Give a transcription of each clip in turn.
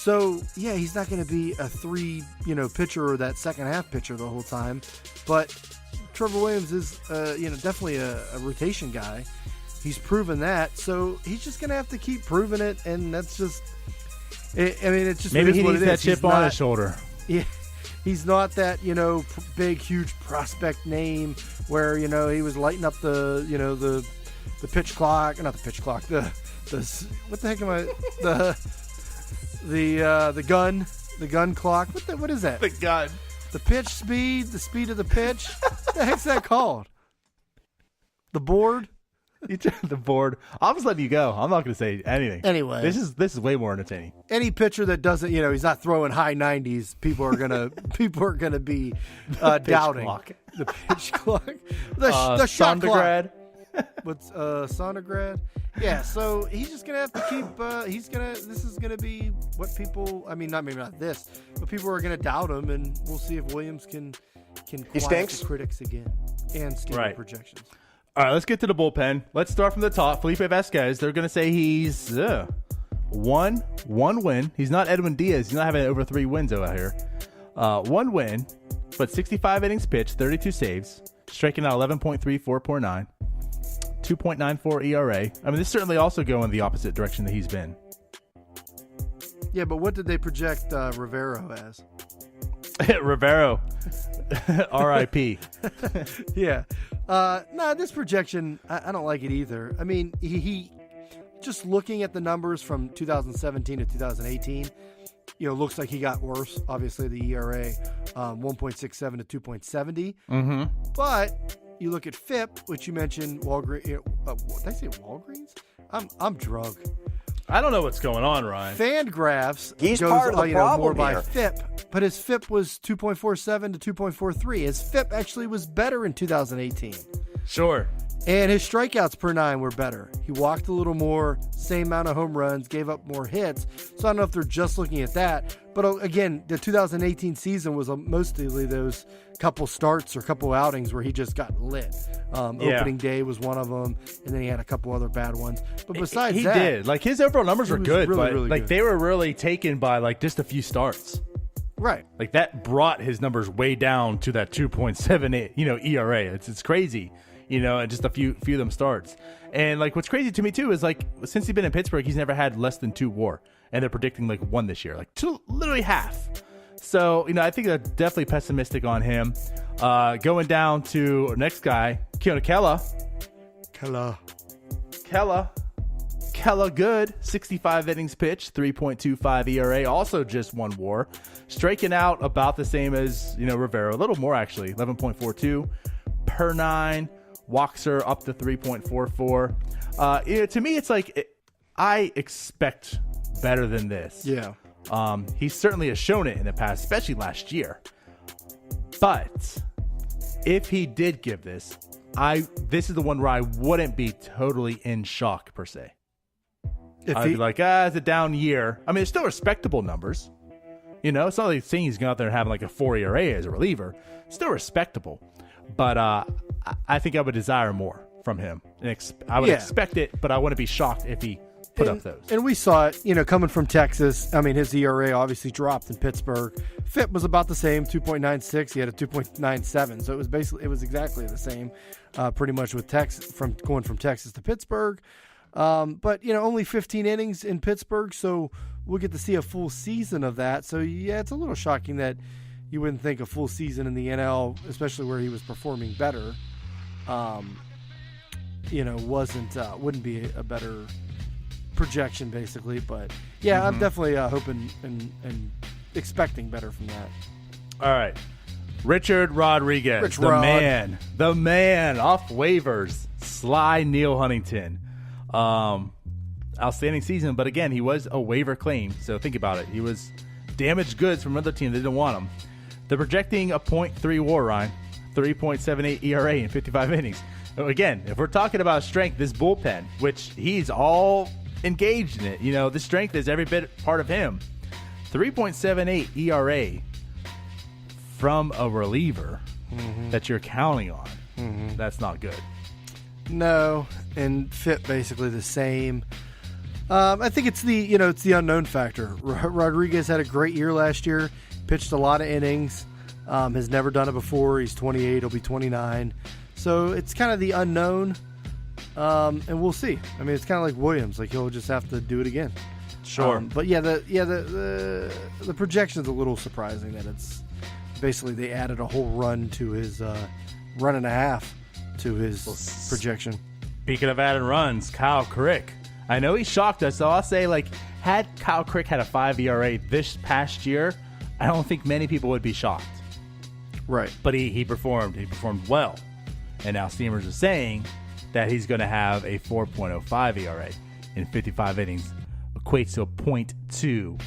So, yeah, he's not going to be a three, pitcher or that second half pitcher the whole time. But Trevor Williams is, definitely a rotation guy. He's proven that. So he's just going to have to keep proving it. And that's just, it's just maybe he what needs it that is. chip on his shoulder. Yeah. He's not that, big, huge prospect name where, he was lighting up the pitch clock, not the pitch clock, the what the heck am I, the gun clock. What is that? The gun. The pitch speed, the speed of the pitch. What the heck's that called? The board? The board. I'm just letting you go. I'm not going to say anything. Anyway, this is way more entertaining. Any pitcher that doesn't, he's not throwing high 90s. People are gonna be doubting clock. The pitch clock, the shot clock. What's Sonograd? Yeah. So he's just gonna have to keep. This is gonna be what people. I mean, not this, but people are gonna doubt him, and we'll see if Williams can quiet the critics again and steal the projections. All right, let's get to the bullpen. Let's start from the top. Felipe Vasquez, they're going to say he's one win. He's not Edwin Diaz. He's not having over 3 wins out here. 1 win, but 65 innings pitched, 32 saves, striking out 11.34 per 9, 2.94 ERA. I mean, this certainly also go in the opposite direction that he's been. Yeah, but what did they project Rivero as? Rivero, R.I.P. Yeah. This projection, I don't like it either. I mean, he just looking at the numbers from 2017 to 2018, looks like he got worse. Obviously, the ERA, 1.67 to 2.70. Mm-hmm. But you look at FIP, which you mentioned, Walgreens. Did I say Walgreens? I'm drunk. I don't know what's going on, Ryan. Fangraphs He's goes part of the problem more by here. FIP, but his FIP was 2.47 to 2.43. His FIP actually was better in 2018. Sure. And his strikeouts per 9 were better. He walked a little more, same amount of home runs, gave up more hits. So I don't know if they're just looking at that. But again, the 2018 season was mostly those couple starts or couple outings where he just got lit. Opening day was one of them, and then he had a couple other bad ones. But besides that, he did. Like, his overall numbers were good, really, but really like good. they were really taken by like just a few starts. Right. Like that brought his numbers way down to that 2.78, ERA. It's crazy. And just a few of them starts. And like what's crazy to me too is like since he's been in Pittsburgh, he's never had less than 2 WAR, and they're predicting like 1 this year, like 2, literally half. So I think they're definitely pessimistic on him. Going down to our next guy, Keone Kela, good, 65 innings pitched, 3.25 ERA, also just 1 WAR, striking out about the same as Rivero, a little more actually, 11.42 per 9. Walks are up to 3.44. To me, it's like I expect better than this. Yeah. He certainly has shown it in the past, especially last year. But if he did give this, this is the one where I wouldn't be totally in shock per se. I'd be like, it's a down year. I mean, it's still respectable numbers. It's not like saying he's going out there and having like a 4 ERA as a reliever. Still respectable. But I think I would desire more from him. I would expect it, but I wouldn't be shocked if he put up those. And we saw it, coming from Texas. I mean, his ERA obviously dropped in Pittsburgh. FIP was about the same, 2.96. He had a 2.97. So it was exactly the same, pretty much with Texas, going from Texas to Pittsburgh. But only 15 innings in Pittsburgh, so we'll get to see a full season of that. So yeah, it's a little shocking that you wouldn't think a full season in the NL, especially where he was performing better, wouldn't be a better projection, basically. But yeah, I'm definitely hoping and expecting better from that. All right, Richard Rodriguez, the man off waivers, Sly Neal Huntington. Outstanding season, but again, he was a waiver claim, so think about it. He was damaged goods from another team that didn't want him. They're projecting a 0.3 WAR, Ryan, 3.78 ERA in 55 innings. Again, if we're talking about strength, this bullpen, which he's all engaged in it, the strength is every bit part of him. 3.78 ERA from a reliever that you're counting on. That's not good. No, and FIP basically the same. I think it's the unknown factor. Rodriguez had a great year last year, pitched a lot of innings, has never done it before. He's 28, he'll be 29. So it's kind of the unknown, and we'll see. I mean, it's kind of like Williams, like he'll just have to do it again. Sure. But the projection's a little surprising that it's basically they added a whole run to his run and a half to his projection. Speaking of added runs, Kyle Crick. I know he shocked us, so I'll say, like, had Kyle Crick had a 5 ERA this past year, I don't think many people would be shocked. Right. But he performed. He performed well. And now Steamers are saying that he's going to have a 4.05 ERA in 55 innings, equates to a .2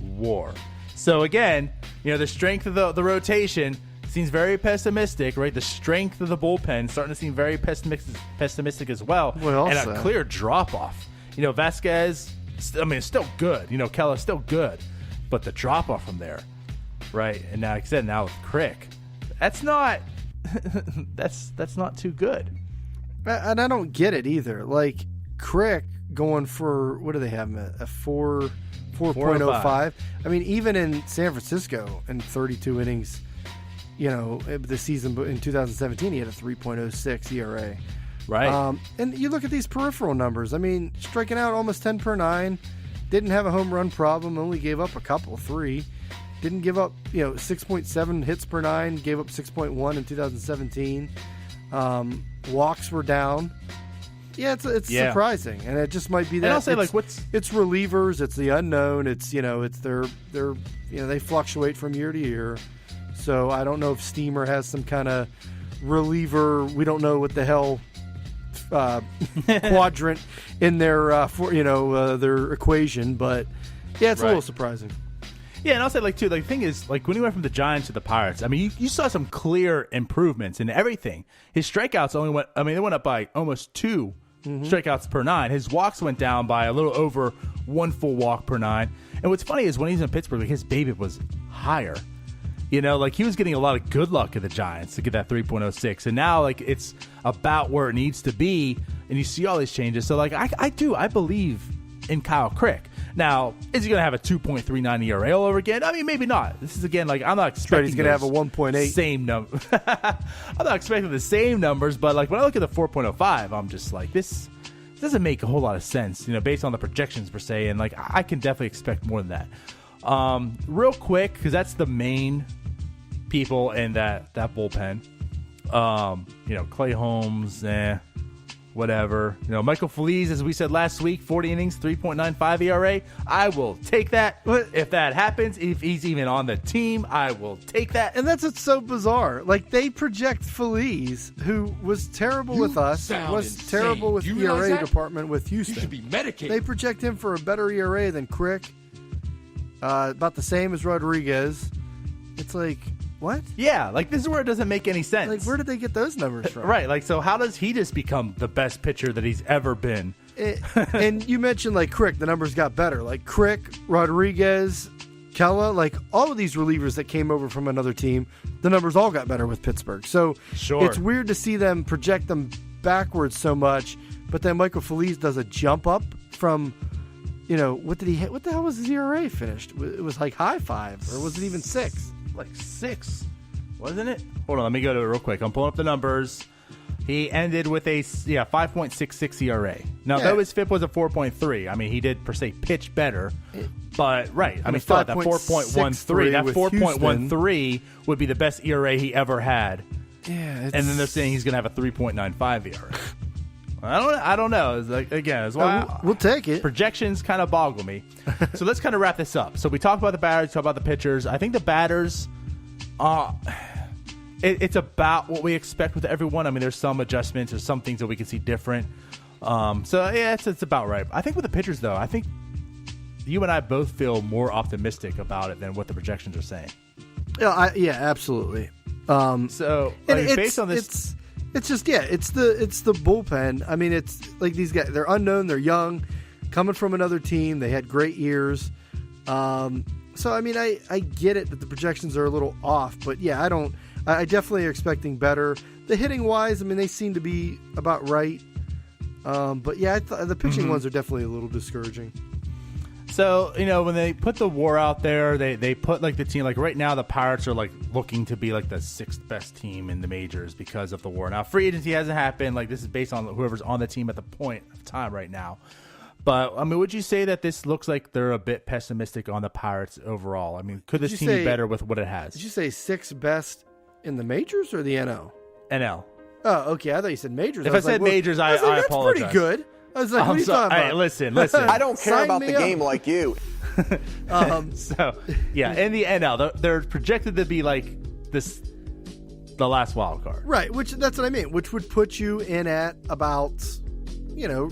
WAR. So again, the strength of the rotation seems very pessimistic, right? The strength of the bullpen starting to seem very pessimistic as well. And a clear drop-off. Vasquez, it's still good. Kella's still good. But the drop-off from there, right? And now, like I said, now with Crick, that's not that's not too good. And I don't get it either. Like, Crick going for, what do they have him at? A 4.05. I mean, even in San Francisco in 32 innings, the season in 2017, he had a 3.06 ERA. Right. And you look at these peripheral numbers. I mean, striking out almost 10 per 9. Didn't have a home run problem. Only gave up a couple, 3. Didn't give up, 6.7 hits per 9. Gave up 6.1 in 2017. Walks were down. Yeah, it's surprising, and it just might be that. And I'll say, it's relievers, it's the unknown, it's it's their they fluctuate from year to year. So I don't know if Steamer has some kind of reliever. We don't know what the hell quadrant in their their equation, but yeah, it's a little surprising. Yeah, and I'll say, the thing is, when he went from the Giants to the Pirates, I mean, you saw some clear improvements in everything. His strikeouts they went up by almost 2 strikeouts per 9. His walks went down by a little over 1 full walk per 9. And what's funny is when he's in Pittsburgh, his BABIP was higher. He was getting a lot of good luck at the Giants to get that 3.06. And now, it's about where it needs to be, and you see all these changes. So, I believe in Kyle Crick. Now, is he going to have a 2.39 ERA all over again? I mean, maybe not. This is, again, I'm not expecting he's going to have a 1.8. Same number. I'm not expecting the same numbers, but, when I look at the 4.05, I'm just like, this doesn't make a whole lot of sense, based on the projections, per se, and, I can definitely expect more than that. Real quick, because that's the main people in that bullpen. Clay Holmes, whatever. Michael Feliz, as we said last week, 40 innings, 3.95 ERA. I will take that. If that happens, if he's even on the team, I will take that. And that's what's so bizarre. They project Feliz, who was terrible with us, was terrible with the ERA department with Houston. You should be medicated. They project him for a better ERA than Crick. About the same as Rodriguez. It's what? Yeah, this is where it doesn't make any sense. Where did they get those numbers from? Right, so how does he just become the best pitcher that he's ever been? And you mentioned, Crick, the numbers got better. Crick, Rodriguez, Kella, all of these relievers that came over from another team, the numbers all got better with Pittsburgh. So It's weird to see them project them backwards so much, but then Michael Feliz does a jump up from, what did he hit? What the hell was his ERA finished? It was high 5, or was it even 6? 6, wasn't it? Hold on, let me go to it real quick. I'm pulling up the numbers. He ended with a 5.66 ERA. Now, though his FIP was a 4.3, I mean, he did per se pitch better. But still at that 4.13. That 4.13 would be the best ERA he ever had. Yeah, and then they're saying he's going to have a 3.95 ERA. I don't know. It's why we'll take it. Projections kind of boggle me. So let's kind of wrap this up. So we talked about the batters, talked about the pitchers. I think the batters, it's about what we expect with everyone. I mean, there's some adjustments, there's some things that we can see different. It's about right. I think with the pitchers, though, I think you and I both feel more optimistic about it than what the projections are saying. Yeah, absolutely. Based on this. It's just it's the bullpen. I mean, it's these guys. They're unknown. They're young, coming from another team. They had great years. So I mean, I get it that the projections are a little off, but yeah, I definitely are expecting better. The hitting wise, I mean, they seem to be about right. But yeah, the pitching ones are definitely a little discouraging. So, when they put the WAR out there, they put like the team, like right now the Pirates are like looking to be like the 6th best team in the majors because of the WAR. Now, free agency hasn't happened. Like this is based on whoever's on the team at the point of time right now. But, would you say that this looks like they're a bit pessimistic on the Pirates overall? Could this team be better with what it has? Did you say 6th best in the majors or the NL? NL. Oh, okay. I thought you said majors. If I said majors, I that's apologize. Pretty good. I was like, what are you talking about? Hey, listen. I don't care about the game like you. So, yeah, in the NL, they're projected to be like the last wild card. Right, that's what I mean, which would put you in at about,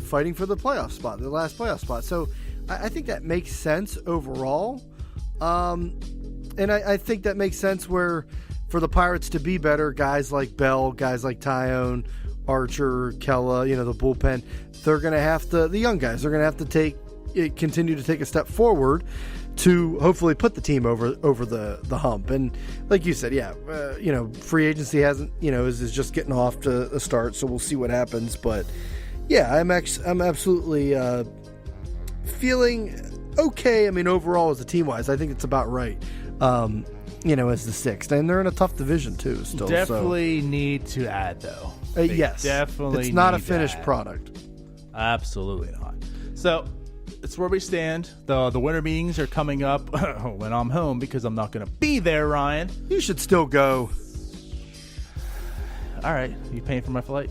fighting for the playoff spot, the last playoff spot. So I think that makes sense overall. And I think that makes sense where for the Pirates to be better, guys like Bell, guys like Tyone, Archer, Kella, the bullpen, they're going to have to, the young guys, they're going to have to continue to take a step forward to hopefully put the team over the hump. And like you said, free agency hasn't, is just getting off to a start, so we'll see what happens. But yeah, I'm absolutely feeling okay. Overall as a team wise, I think it's about right. As the 6th, and they're in a tough division too. Still, definitely need to add though. Yes, definitely. It's not a finished product. Absolutely not. So it's where we stand. The winter meetings are coming up when I'm home because I'm not going to be there, Ryan. You should still go. All right. You paying for my flight?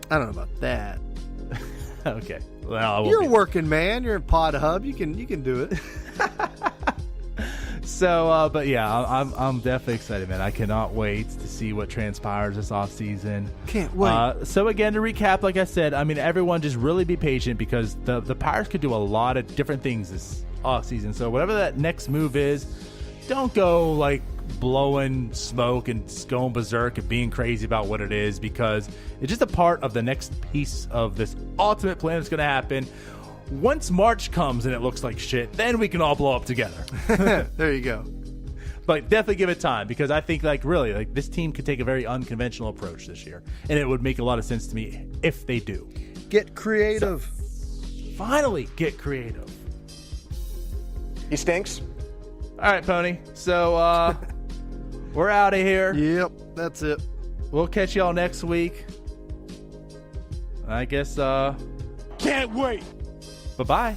I don't know about that. Okay. Well, you're a working man. You're in Pod Hub. You can do it. So, but yeah, I'm definitely excited, man. I cannot wait to see what transpires this offseason. Can't wait. So again, to recap, like I said, everyone just really be patient because the Pirates could do a lot of different things this offseason. So whatever that next move is, don't go like blowing smoke and going berserk and being crazy about what it is, because it's just a part of the next piece of this ultimate plan that's going to happen. Once March comes and it looks like shit, then we can all blow up together. There you go. But definitely give it time, because I think really this team could take a very unconventional approach this year, and it would make a lot of sense to me if they do. Get creative. So, finally get creative. He stinks. All right, Pony. So we're out of here. Yep, that's it. We'll catch y'all next week. I guess can't wait. Bye-bye.